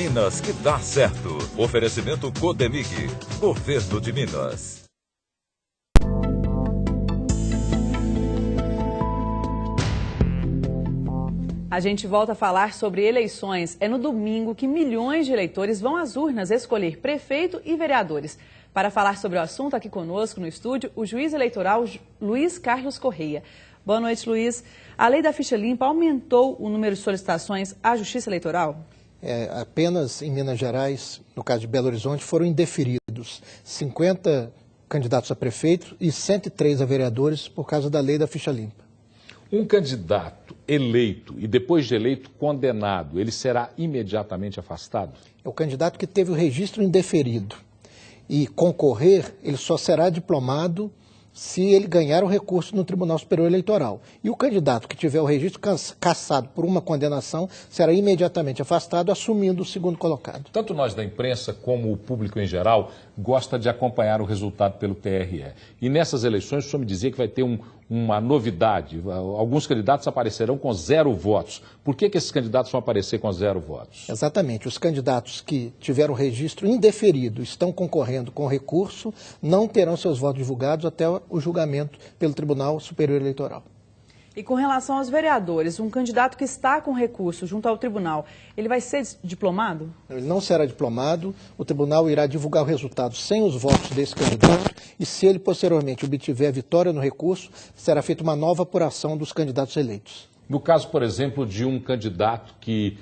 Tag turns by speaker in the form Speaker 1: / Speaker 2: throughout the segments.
Speaker 1: Minas que dá certo. Oferecimento Codemig, Governo de Minas.
Speaker 2: A gente volta a falar sobre eleições. É no domingo que milhões de eleitores vão às urnas escolher prefeito e vereadores. Para falar sobre o assunto, aqui conosco no estúdio, o juiz eleitoral Luiz Carlos Correia. Boa noite, Luiz. A lei da ficha limpa aumentou o número de solicitações à Justiça Eleitoral?
Speaker 3: Apenas em Minas Gerais, no caso de Belo Horizonte, foram indeferidos 50 candidatos a prefeito e 103 a vereadores por causa da lei da ficha limpa.
Speaker 4: Um candidato eleito e depois de eleito condenado, ele será imediatamente afastado?
Speaker 3: É o candidato que teve o registro indeferido e concorrer, ele só será diplomado se ele ganhar o recurso no Tribunal Superior Eleitoral. E o candidato que tiver o registro cassado por uma condenação será imediatamente afastado, assumindo o segundo colocado.
Speaker 4: Tanto nós da imprensa como o público em geral gosta de acompanhar o resultado pelo TRE. E nessas eleições, o senhor me dizia que vai ter uma novidade. Alguns candidatos aparecerão com 0 votos. Por que esses candidatos vão aparecer com 0 votos?
Speaker 3: Exatamente. Os candidatos que tiveram o registro indeferido, estão concorrendo com recurso, não terão seus votos divulgados até o julgamento pelo Tribunal Superior Eleitoral.
Speaker 2: E com relação aos vereadores, um candidato que está com recurso junto ao tribunal, ele vai ser diplomado?
Speaker 3: Ele não será diplomado, o tribunal irá divulgar o resultado sem os votos desse candidato e se ele posteriormente obtiver a vitória no recurso, será feita uma nova apuração dos candidatos eleitos.
Speaker 4: No caso, por exemplo, de um candidato que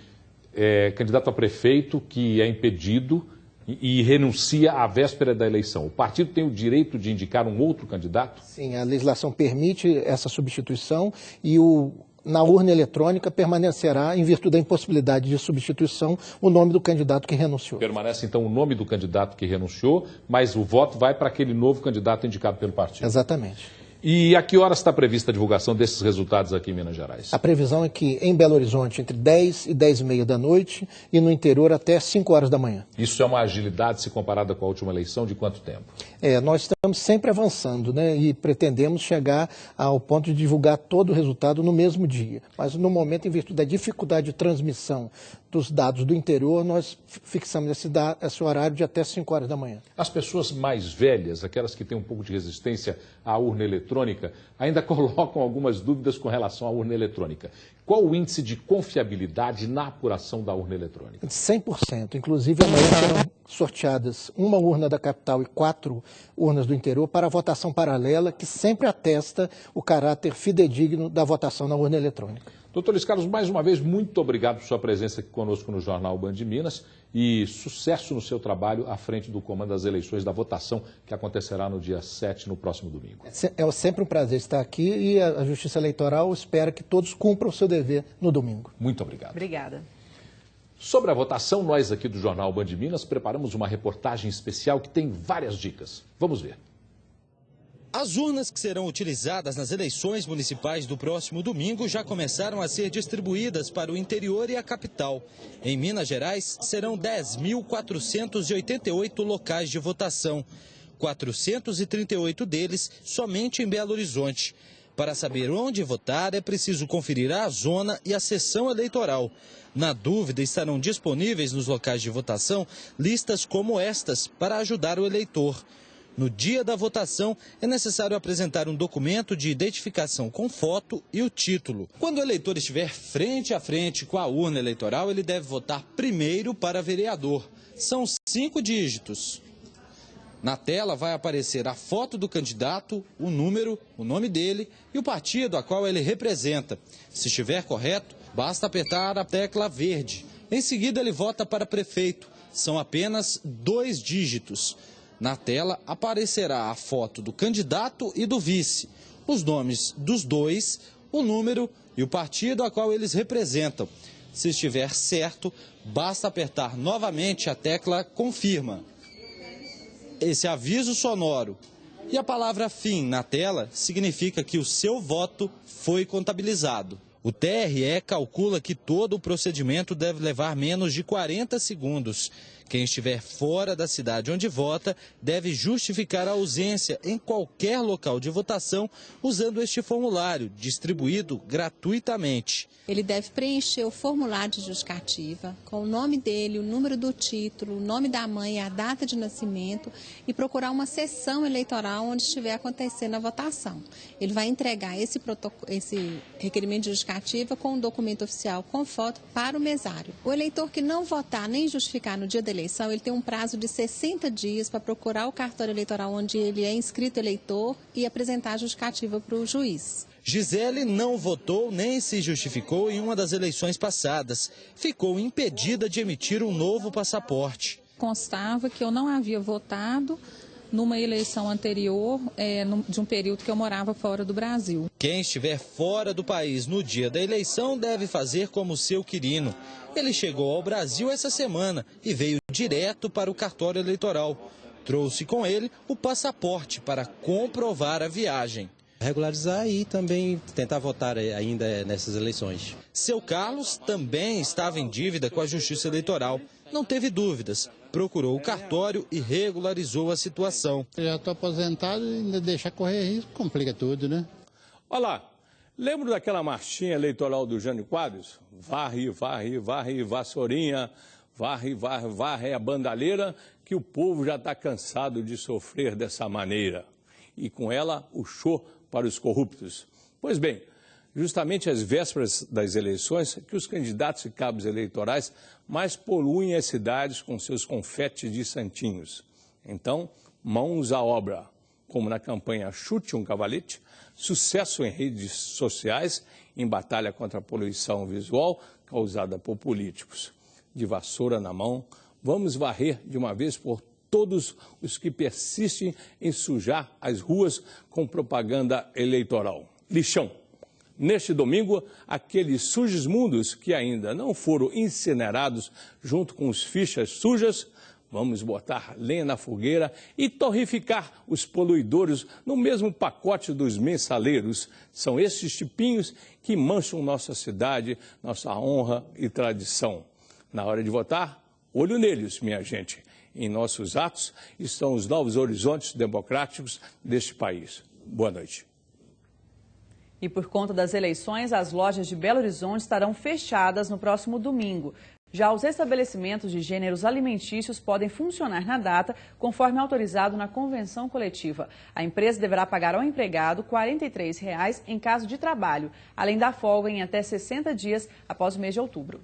Speaker 4: é candidato a prefeito que é impedido e renuncia à véspera da eleição, o partido tem o direito de indicar um outro candidato?
Speaker 3: Sim, a legislação permite essa substituição e na urna eletrônica permanecerá, em virtude da impossibilidade de substituição, o nome do candidato que renunciou.
Speaker 4: Permanece então o nome do candidato que renunciou, mas o voto vai para aquele novo candidato indicado pelo partido?
Speaker 3: Exatamente.
Speaker 4: E a que horas está prevista a divulgação desses resultados aqui em Minas Gerais?
Speaker 3: A previsão é que em Belo Horizonte entre 10 e 10h30 da noite e no interior até 5 horas da manhã.
Speaker 4: Isso é uma agilidade se comparada com a última eleição de quanto tempo?
Speaker 3: Nós estamos sempre avançando, né, e pretendemos chegar ao ponto de divulgar todo o resultado no mesmo dia. Mas no momento, em virtude da dificuldade de transmissão dos dados do interior, nós fixamos esse horário de até 5 horas da manhã.
Speaker 4: As pessoas mais velhas, aquelas que têm um pouco de resistência à urna eletrônica, ainda colocam algumas dúvidas com relação à urna eletrônica. Qual o índice de confiabilidade na apuração da urna eletrônica?
Speaker 3: 100%. Inclusive, amanhã serão sorteadas uma urna da capital e 4 urnas do interior para a votação paralela, que sempre atesta o caráter fidedigno da votação na urna eletrônica.
Speaker 4: Doutor Luiz Carlos, mais uma vez, muito obrigado por sua presença aqui conosco no Jornal Band de Minas e sucesso no seu trabalho à frente do comando das eleições da votação que acontecerá no dia 7, no próximo domingo.
Speaker 3: É sempre um prazer estar aqui e a Justiça Eleitoral espera que todos cumpram o seu dever no domingo.
Speaker 4: Muito obrigado.
Speaker 2: Obrigada.
Speaker 4: Sobre a votação, nós aqui do Jornal Band de Minas preparamos uma reportagem especial que tem várias dicas. Vamos ver.
Speaker 5: As urnas que serão utilizadas nas eleições municipais do próximo domingo já começaram a ser distribuídas para o interior e a capital. Em Minas Gerais, serão 10.488 locais de votação, 438 deles somente em Belo Horizonte. Para saber onde votar, é preciso conferir a zona e a sessão eleitoral. Na dúvida, estarão disponíveis nos locais de votação listas como estas para ajudar o eleitor. No dia da votação, é necessário apresentar um documento de identificação com foto e o título. Quando o eleitor estiver frente a frente com a urna eleitoral, ele deve votar primeiro para vereador. São 5 dígitos. Na tela vai aparecer a foto do candidato, o número, o nome dele e o partido a qual ele representa. Se estiver correto, basta apertar a tecla verde. Em seguida, ele vota para prefeito. São apenas 2 dígitos. Na tela aparecerá a foto do candidato e do vice, os nomes dos dois, o número e o partido a qual eles representam. Se estiver certo, basta apertar novamente a tecla confirma. Esse aviso sonoro e a palavra fim na tela significa que o seu voto foi contabilizado. O TRE calcula que todo o procedimento deve levar menos de 40 segundos. Quem estiver fora da cidade onde vota deve justificar a ausência em qualquer local de votação usando este formulário, distribuído gratuitamente.
Speaker 6: Ele deve preencher o formulário de justificativa com o nome dele, o número do título, o nome da mãe, a data de nascimento e procurar uma sessão eleitoral onde estiver acontecendo a votação. Ele vai entregar esse requerimento de justificativa com um documento oficial com foto para o mesário. O eleitor que não votar nem justificar no dia da eleição, ele tem um prazo de 60 dias para procurar o cartório eleitoral onde ele é inscrito eleitor e apresentar a justificativa para o juiz.
Speaker 5: Gisele não votou nem se justificou em uma das eleições passadas. Ficou impedida de emitir um novo passaporte.
Speaker 7: Constava que eu não havia votado numa eleição anterior, de um período que eu morava fora do Brasil.
Speaker 5: Quem estiver fora do país no dia da eleição deve fazer como seu quirino. Ele chegou ao Brasil essa semana e veio direto para o cartório eleitoral. Trouxe com ele o passaporte para comprovar a viagem.
Speaker 8: Regularizar e também tentar votar ainda nessas eleições.
Speaker 5: Seu Carlos também estava em dívida com a Justiça Eleitoral. Não teve dúvidas, procurou o cartório e regularizou a situação.
Speaker 9: Eu já estou aposentado e ainda deixar correr risco complica tudo, né?
Speaker 10: Olha lá, lembra daquela marchinha eleitoral do Jânio Quadros? Varre, varre, varre, vassourinha, varre, varre, varre a bandalheira, que o povo já está cansado de sofrer dessa maneira. E com ela, o show para os corruptos. Pois bem, justamente às vésperas das eleições, que os candidatos e cabos eleitorais mais poluem as cidades com seus confetes de santinhos. Então, mãos à obra, como na campanha Chute um Cavalete, sucesso em redes sociais, em batalha contra a poluição visual causada por políticos. De vassoura na mão, vamos varrer de uma vez por todos os que persistem em sujar as ruas com propaganda eleitoral. Lixão. Neste domingo, aqueles sujos mundos que ainda não foram incinerados junto com os fichas sujas, vamos botar lenha na fogueira e torrificar os poluidores no mesmo pacote dos mensaleiros. São esses tipinhos que mancham nossa cidade, nossa honra e tradição. Na hora de votar, olho neles, minha gente. Em nossos atos estão os novos horizontes democráticos deste país. Boa noite.
Speaker 2: E por conta das eleições, as lojas de Belo Horizonte estarão fechadas no próximo domingo. Já os estabelecimentos de gêneros alimentícios podem funcionar na data, conforme autorizado na convenção coletiva. A empresa deverá pagar ao empregado R$ 43,00 em caso de trabalho, além da folga em até 60 dias após o mês de outubro.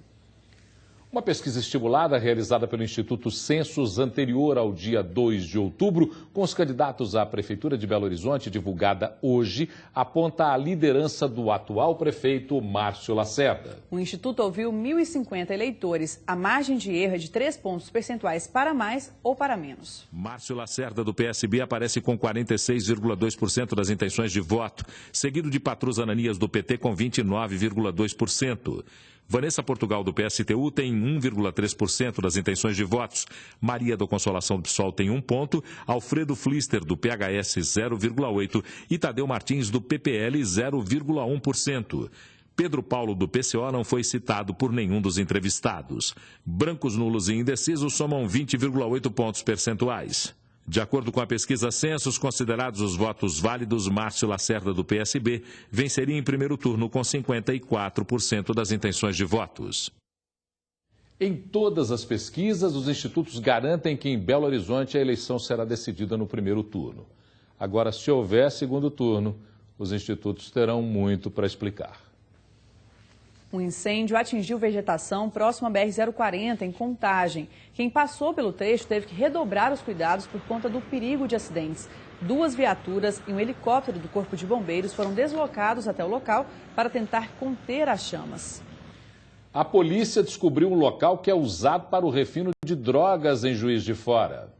Speaker 4: Uma pesquisa estimulada realizada pelo Instituto Census anterior ao dia 2 de outubro, com os candidatos à Prefeitura de Belo Horizonte, divulgada hoje, aponta a liderança do atual prefeito Márcio Lacerda.
Speaker 2: O Instituto ouviu 1.050 eleitores. A margem de erro é de 3 pontos percentuais para mais ou para menos.
Speaker 11: Márcio Lacerda, do PSB, aparece com 46,2% das intenções de voto, seguido de Patrus Ananias, do PT, com 29,2%. Vanessa Portugal, do PSTU, tem 1,3% das intenções de votos. Maria da Consolação do PSOL tem 1 ponto. Alfredo Flister, do PHS, 0,8%. E Tadeu Martins, do PPL, 0,1%. Pedro Paulo, do PCO, não foi citado por nenhum dos entrevistados. Brancos, nulos e indecisos somam 20,8 pontos percentuais. De acordo com a pesquisa Census, considerados os votos válidos, Márcio Lacerda, do PSB, venceria em primeiro turno com 54% das intenções de votos.
Speaker 4: Em todas as pesquisas, os institutos garantem que em Belo Horizonte a eleição será decidida no primeiro turno. Agora, se houver segundo turno, os institutos terão muito para explicar.
Speaker 2: Um incêndio atingiu vegetação próximo à BR-040, em Contagem. Quem passou pelo trecho teve que redobrar os cuidados por conta do perigo de acidentes. 2 viaturas e um helicóptero do Corpo de Bombeiros foram deslocados até o local para tentar conter as chamas.
Speaker 4: A polícia descobriu um local que é usado para o refino de drogas em Juiz de Fora.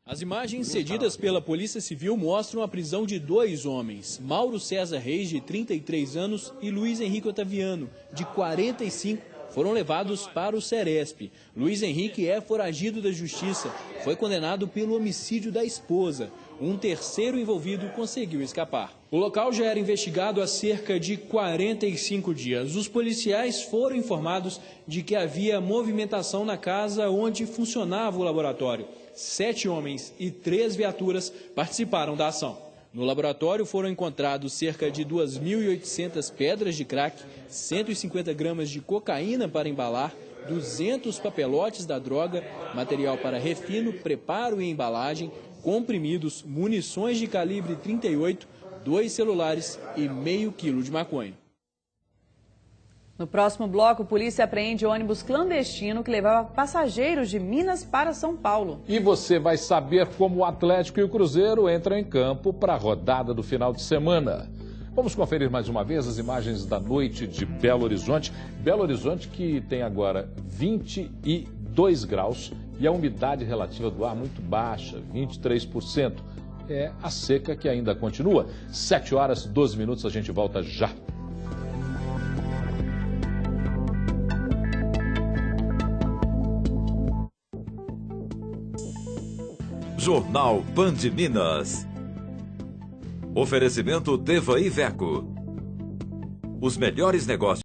Speaker 12: As imagens cedidas pela Polícia Civil mostram a prisão de 2 homens, Mauro César Reis, de 33 anos, e Luiz Henrique Otaviano, de 45, foram levados para o Ceresp. Luiz Henrique é foragido da Justiça, foi condenado pelo homicídio da esposa. Um terceiro envolvido conseguiu escapar. O local já era investigado há cerca de 45 dias. Os policiais foram informados de que havia movimentação na casa onde funcionava o laboratório. 7 homens e 3 viaturas participaram da ação. No laboratório foram encontrados cerca de 2.800 pedras de crack, 150 gramas de cocaína para embalar, 200 papelotes da droga, material para refino, preparo e embalagem, comprimidos, munições de calibre 38, 2 celulares e meio quilo de maconha.
Speaker 2: No próximo bloco, polícia apreende ônibus clandestino que levava passageiros de Minas para São Paulo.
Speaker 4: E você vai saber como o Atlético e o Cruzeiro entram em campo para a rodada do final de semana. Vamos conferir mais uma vez as imagens da noite de Belo Horizonte. Belo Horizonte que tem agora 22 graus e a umidade relativa do ar muito baixa, 23%. É a seca que ainda continua. 7 horas, 12 minutos, a gente volta já.
Speaker 1: Jornal Band Minas. Oferecimento Deva Iveco. Os melhores negócios.